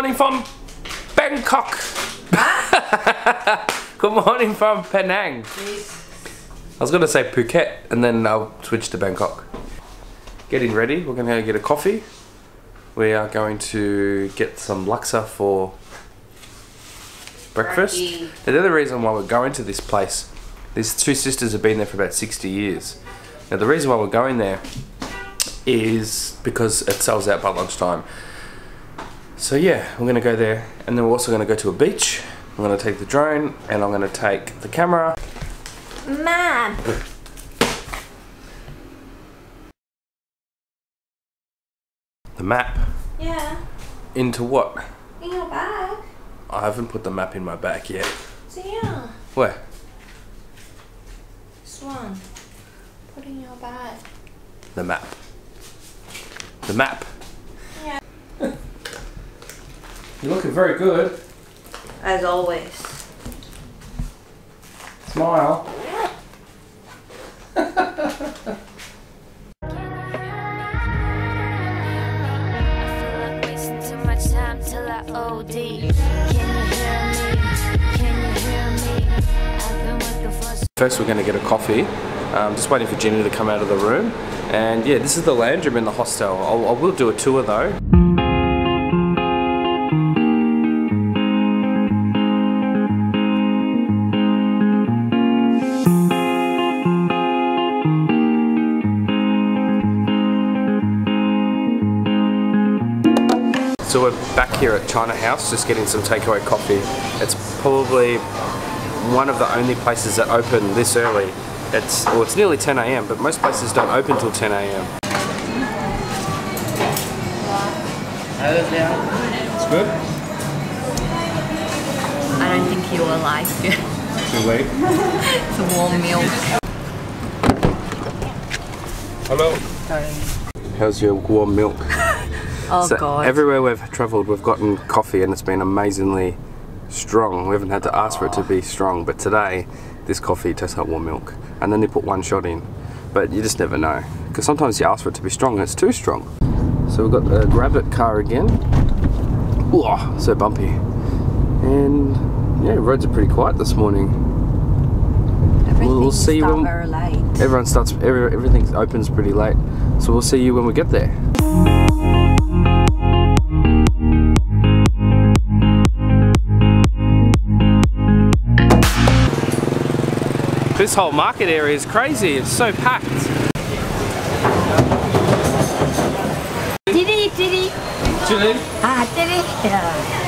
morning from Bangkok. Good morning from Penang. I was gonna say Phuket and then I'll switch to Bangkok. Getting ready, we're gonna go get a coffee. We are going to get some laksa for breakfast. The other reason why we're going to this place, these two sisters have been there for about 60 years. Now the reason why we're going there is because it sells out by lunchtime. So yeah, I'm gonna go there and then we're also gonna go to a beach. I'm gonna take the drone and I'm gonna take the camera. Mom! The map? Yeah. Into what? In your bag. I haven't put the map in my bag yet. So yeah. Where? This one. Put in your bag. The map. The map. Yeah. You're looking very good. As always. Smile. First we're going to get a coffee. Just waiting for Gina to come out of the room. And yeah, this is the lounge room in the hostel. I will do a tour though. So we're back here at China House, just getting some takeaway coffee. It's probably one of the only places that open this early. It's nearly 10 AM, but most places don't open till 10 AM. It's good? I don't think you will like it. Too late? It's warm milk. Hello. Sorry. How's your warm milk? Oh so God. Everywhere we've travelled we've gotten coffee and it's been amazingly strong. We haven't had to ask for it to be strong, but today this coffee tastes like warm milk. And then they put one shot in. But you just never know. Because sometimes you ask for it to be strong and it's too strong. So we've got the grab it car again. Ooh, so bumpy. And yeah, roads are pretty quiet this morning. We'll see you when very late. Everything opens pretty late. So we'll see you when we get there. This whole market area is crazy, it's so packed. Chili. Chili? Ah, chili. Yeah.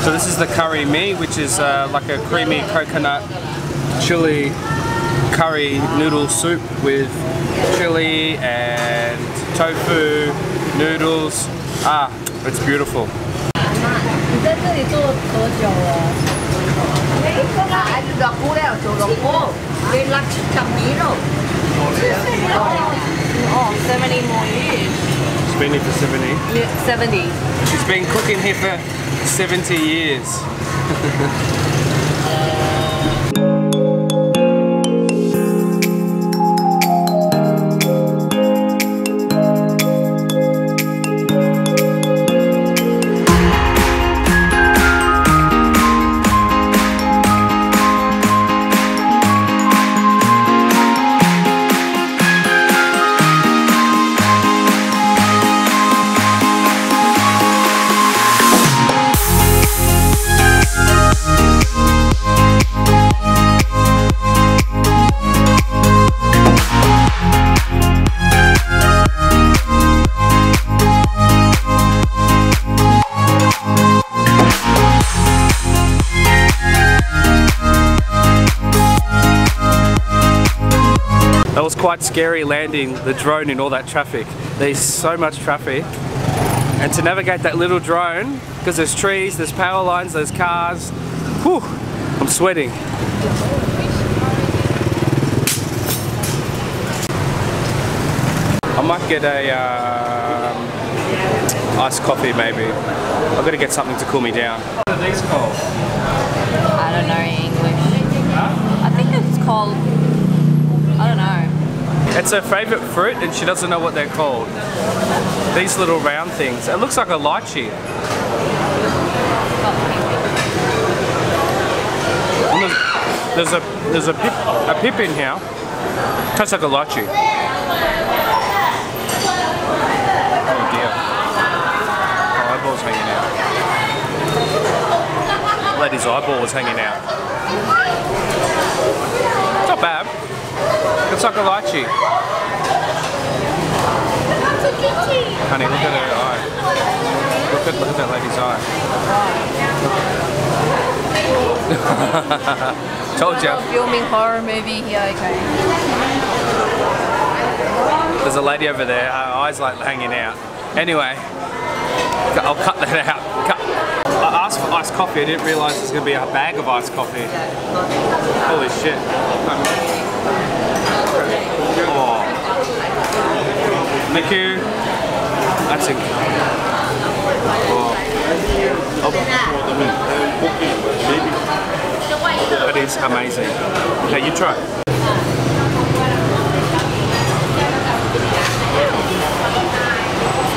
This is the curry mee, which is like a creamy coconut chili curry noodle soup with chili and tofu, noodles. Ah, it's beautiful. Oh, 70 more years. She's been here for 70? Yeah, 70. She's been cooking here for 70 years. That was quite scary landing the drone in all that traffic. There's so much traffic. And to navigate that little drone, because there's trees, there's power lines, there's cars, whew, I'm sweating. I might get a iced coffee maybe. I've got to get something to cool me down. What are these called? I don't know English. Huh? I think it's called, I don't know. It's her favourite fruit and she doesn't know what they're called. These little round things. It looks like a lychee. There's a pip in here. Tastes like a lychee. Oh dear. My eyeball's hanging out. Lady's eyeball was hanging out. It's not bad. It's like a lychee. Honey, look at her eye. Look at that lady's eye. Told you. Filming horror movie here, okay. There's a lady over there, her eyes like hanging out. Anyway, I'll cut that out. I asked for iced coffee, I didn't realise there's going to be a bag of iced coffee. Holy shit. Oh. Thank you. That's it. Oh. That is amazing. Now you try.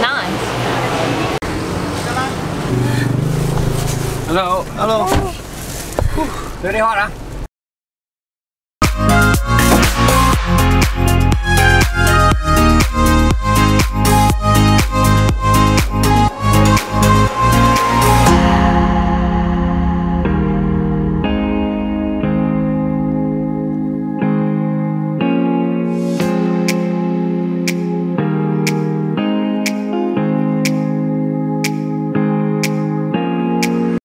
Nice. Hello. Hello. Very hot, huh?